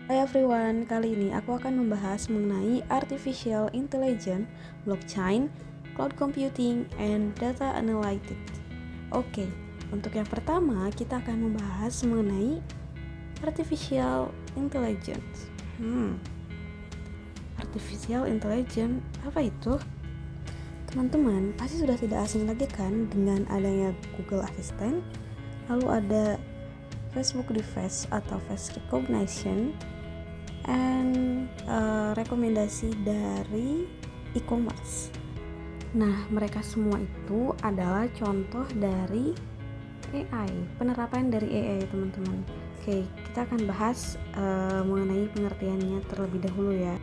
Hai everyone, kali ini aku akan membahas mengenai Artificial Intelligence, Blockchain, Cloud Computing, and Data Analytics. Oke, untuk yang pertama kita akan membahas mengenai Artificial Intelligence. Artificial Intelligence, apa itu? Teman-teman, pasti sudah tidak asing lagi kan dengan adanya Google Assistant, lalu ada Facebook Device atau Face Recognition, and rekomendasi dari e-commerce. Nah, mereka semua itu adalah contoh dari AI, penerapan dari AI teman-teman. Oke, kita akan bahas mengenai pengertiannya terlebih dahulu ya.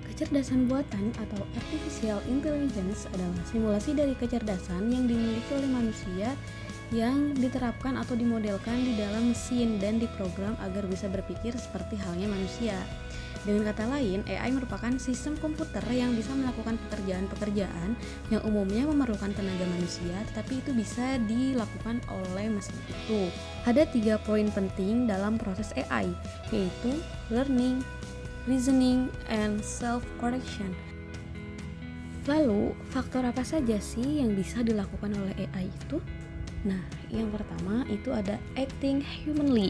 Kecerdasan buatan atau artificial intelligence adalah simulasi dari kecerdasan yang dimiliki oleh manusia yang diterapkan atau dimodelkan di dalam mesin dan diprogram agar bisa berpikir seperti halnya manusia. Dengan kata lain, AI merupakan sistem komputer yang bisa melakukan pekerjaan-pekerjaan yang umumnya memerlukan tenaga manusia, tetapi itu bisa dilakukan oleh mesin itu. Ada 3 poin penting dalam proses AI, yaitu learning, reasoning, and self-correction. Lalu, faktor apa saja sih yang bisa dilakukan oleh AI itu? Nah, yang pertama itu ada acting humanly,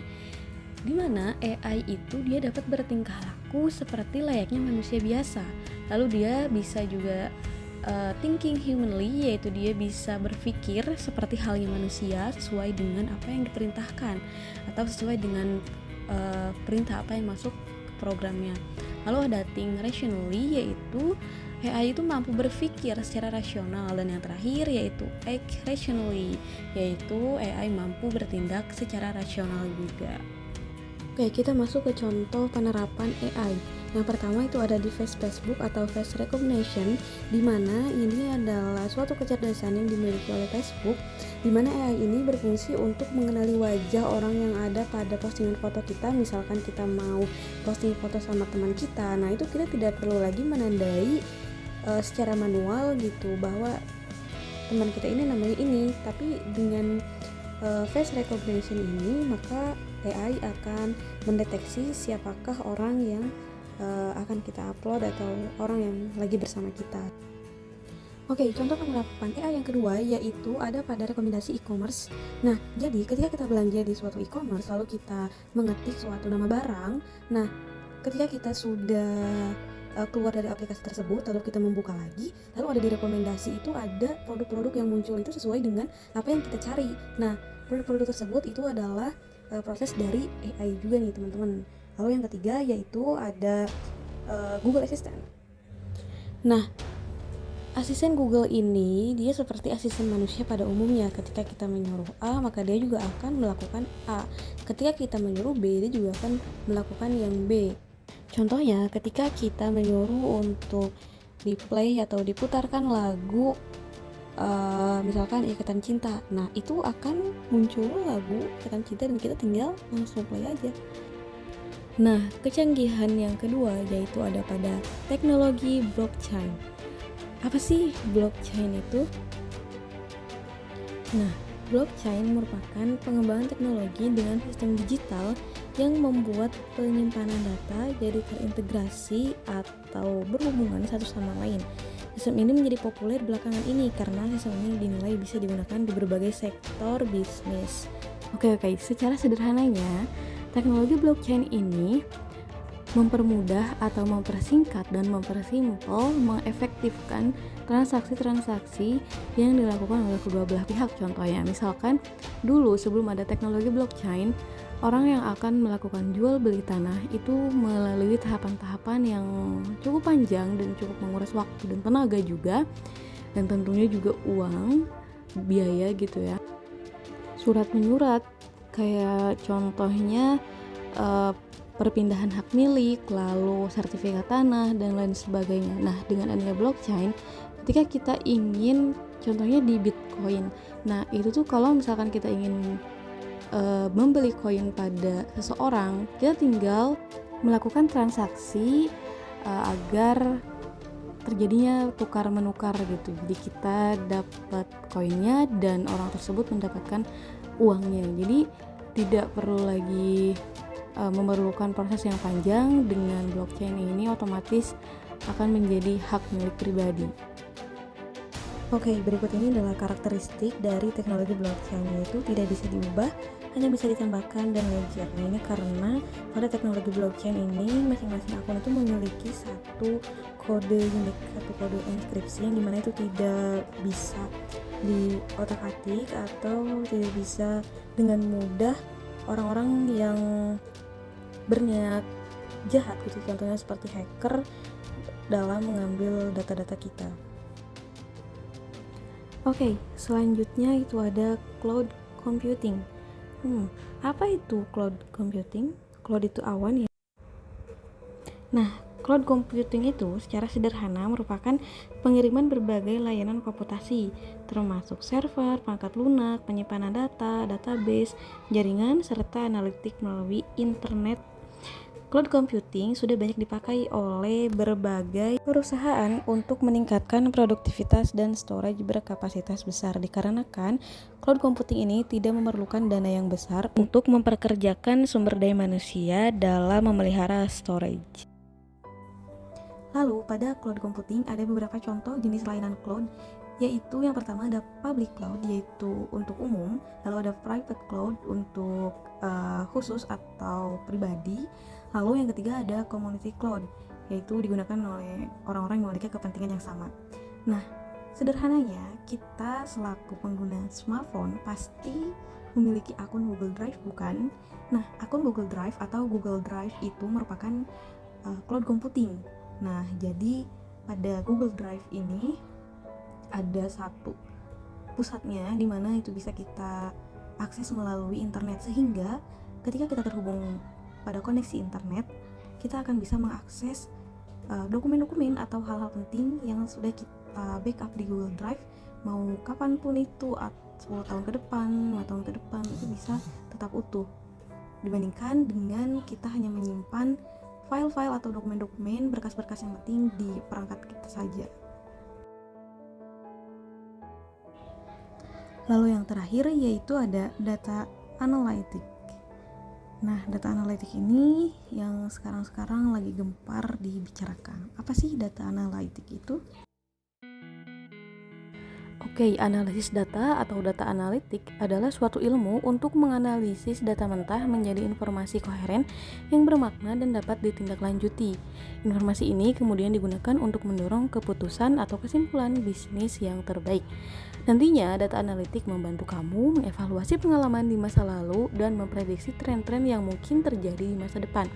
di mana AI itu dia dapat bertingkah laku seperti layaknya manusia biasa. Lalu dia bisa juga thinking humanly, yaitu dia bisa berpikir seperti halnya manusia sesuai dengan apa yang diperintahkan atau sesuai dengan perintah apa yang masuk ke programnya. Lalu ada think rationally, yaitu AI itu mampu berpikir secara rasional. Dan yang terakhir yaitu act rationally, yaitu AI mampu bertindak secara rasional juga. Oke, kita masuk ke contoh penerapan AI. Yang pertama itu ada di Facebook atau Face Recognition, di mana ini adalah suatu kecerdasan yang dimiliki oleh Facebook, di mana AI ini berfungsi untuk mengenali wajah orang yang ada pada postingan foto kita. Misalkan kita mau posting foto sama teman kita, nah itu kita tidak perlu lagi menandai secara manual gitu bahwa teman kita ini namanya ini, tapi dengan face recognition ini maka AI akan mendeteksi siapakah orang yang akan kita upload atau orang yang lagi bersama kita. Oke, contoh penerapan AI yang kedua yaitu ada pada rekomendasi e-commerce. Nah, jadi ketika kita belanja di suatu e-commerce lalu kita mengetik suatu nama barang, nah ketika kita sudah keluar dari aplikasi tersebut lalu kita membuka lagi, lalu ada di rekomendasi itu ada produk-produk yang muncul itu sesuai dengan apa yang kita cari. Nah, produk-produk tersebut itu adalah proses dari AI juga nih teman-teman. Lalu yang ketiga yaitu ada Google Assistant. Nah, asisten Google ini dia seperti asisten manusia pada umumnya. Ketika kita menyuruh A, maka dia juga akan melakukan A. Ketika kita menyuruh B, dia juga akan melakukan yang B. Contohnya ketika kita menyuruh untuk di-play atau diputarkan lagu misalkan Ikatan Cinta, nah itu akan muncul lagu Ikatan Cinta dan kita tinggal langsung play aja. Nah, kecanggihan yang kedua yaitu ada pada teknologi blockchain. Apa sih blockchain itu? Nah, blockchain merupakan pengembangan teknologi dengan sistem digital yang membuat penyimpanan data jadi terintegrasi atau berhubungan satu sama lain. Sistem ini menjadi populer belakangan ini karena sistem ini dinilai bisa digunakan di berbagai sektor bisnis. Oke, secara sederhananya, teknologi blockchain ini mempermudah atau mempersingkat dan mempersimpel, mengefektifkan transaksi-transaksi yang dilakukan oleh kedua belah pihak. Contohnya, misalkan dulu sebelum ada teknologi blockchain, orang yang akan melakukan jual beli tanah itu melalui tahapan-tahapan yang cukup panjang dan cukup menguras waktu dan tenaga juga, dan tentunya juga uang, biaya gitu ya. Surat menyurat, kayak contohnya perpindahan hak milik, lalu sertifikat tanah, dan lain sebagainya. Nah, dengan adanya blockchain, ketika kita ingin, contohnya di Bitcoin, nah itu tuh kalau misalkan kita ingin membeli koin pada seseorang, kita tinggal melakukan transaksi agar terjadinya tukar menukar gitu. Jadi kita dapat koinnya dan orang tersebut mendapatkan uangnya. Jadi tidak perlu lagi memerlukan proses yang panjang. Dengan blockchain ini otomatis akan menjadi hak milik pribadi. Oke, berikut ini adalah karakteristik dari teknologi blockchain, yaitu tidak bisa diubah, hanya bisa ditambahkan dan ledger. Nah, ini karena pada teknologi blockchain ini masing-masing akun itu memiliki satu kode unik, satu kode enkripsi yang dimana itu tidak bisa diotak-atik atau tidak bisa dengan mudah orang-orang yang berniat jahat gitu, contohnya seperti hacker dalam mengambil data-data kita. Oke, selanjutnya itu ada cloud computing. Apa itu cloud computing? Cloud itu awan ya. Nah, cloud computing itu secara sederhana merupakan pengiriman berbagai layanan komputasi, termasuk server, perangkat lunak, penyimpanan data, database, jaringan, serta analitik melalui internet. Cloud computing sudah banyak dipakai oleh berbagai perusahaan untuk meningkatkan produktivitas dan storage berkapasitas besar, dikarenakan cloud computing ini tidak memerlukan dana yang besar untuk memperkerjakan sumber daya manusia dalam memelihara storage. Lalu pada cloud computing ada beberapa contoh jenis layanan cloud, yaitu yang pertama ada public cloud, yaitu untuk umum, lalu ada private cloud untuk khusus atau pribadi. Lalu yang ketiga ada community cloud, yaitu digunakan oleh orang-orang yang memiliki kepentingan yang sama. Nah, sederhananya kita selaku pengguna smartphone pasti memiliki akun Google Drive, bukan? Nah, akun Google Drive atau Google Drive itu merupakan cloud computing. Nah, jadi pada Google Drive ini ada satu pusatnya di mana itu bisa kita akses melalui internet, sehingga ketika kita terhubung pada koneksi internet, kita akan bisa mengakses dokumen-dokumen atau hal-hal penting yang sudah kita backup di Google Drive, mau kapanpun itu, 10 tahun ke depan, 5 tahun ke depan, itu bisa tetap utuh, dibandingkan dengan kita hanya menyimpan file-file atau dokumen-dokumen, berkas-berkas yang penting di perangkat kita saja. Lalu yang terakhir yaitu ada data analytic. Nah, data analitik ini yang sekarang lagi gempar dibicarakan. Apa sih data analitik itu? Oke, analisis data atau data analitik adalah suatu ilmu untuk menganalisis data mentah menjadi informasi koheren yang bermakna dan dapat ditindaklanjuti. Informasi ini kemudian digunakan untuk mendorong keputusan atau kesimpulan bisnis yang terbaik. Nantinya, data analitik membantu kamu mengevaluasi pengalaman di masa lalu dan memprediksi tren-tren yang mungkin terjadi di masa depan.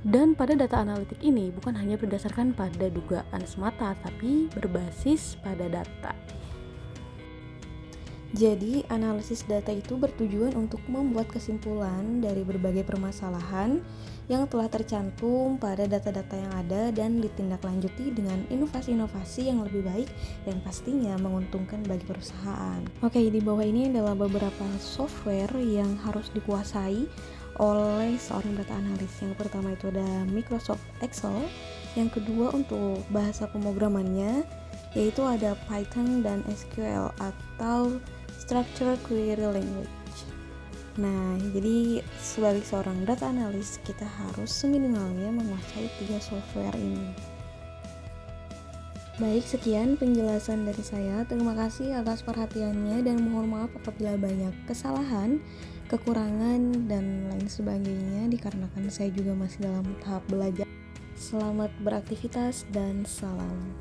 Dan pada data analitik ini bukan hanya berdasarkan pada dugaan semata, tapi berbasis pada data. Jadi, analisis data itu bertujuan untuk membuat kesimpulan dari berbagai permasalahan yang telah tercantum pada data-data yang ada dan ditindaklanjuti dengan inovasi-inovasi yang lebih baik dan pastinya menguntungkan bagi perusahaan. Oke, di bawah ini adalah beberapa software yang harus dikuasai oleh seorang data analis. Yang pertama itu ada Microsoft Excel, yang kedua untuk bahasa pemrogramannya yaitu ada Python dan SQL atau Structured Query Language. Nah, jadi sebagai seorang data analis kita harus seminimalnya menguasai 3 software ini. Baik, sekian penjelasan dari saya. Terima kasih atas perhatiannya dan mohon maaf apabila banyak kesalahan, kekurangan, dan lain sebagainya dikarenakan saya juga masih dalam tahap belajar. Selamat beraktivitas dan salam.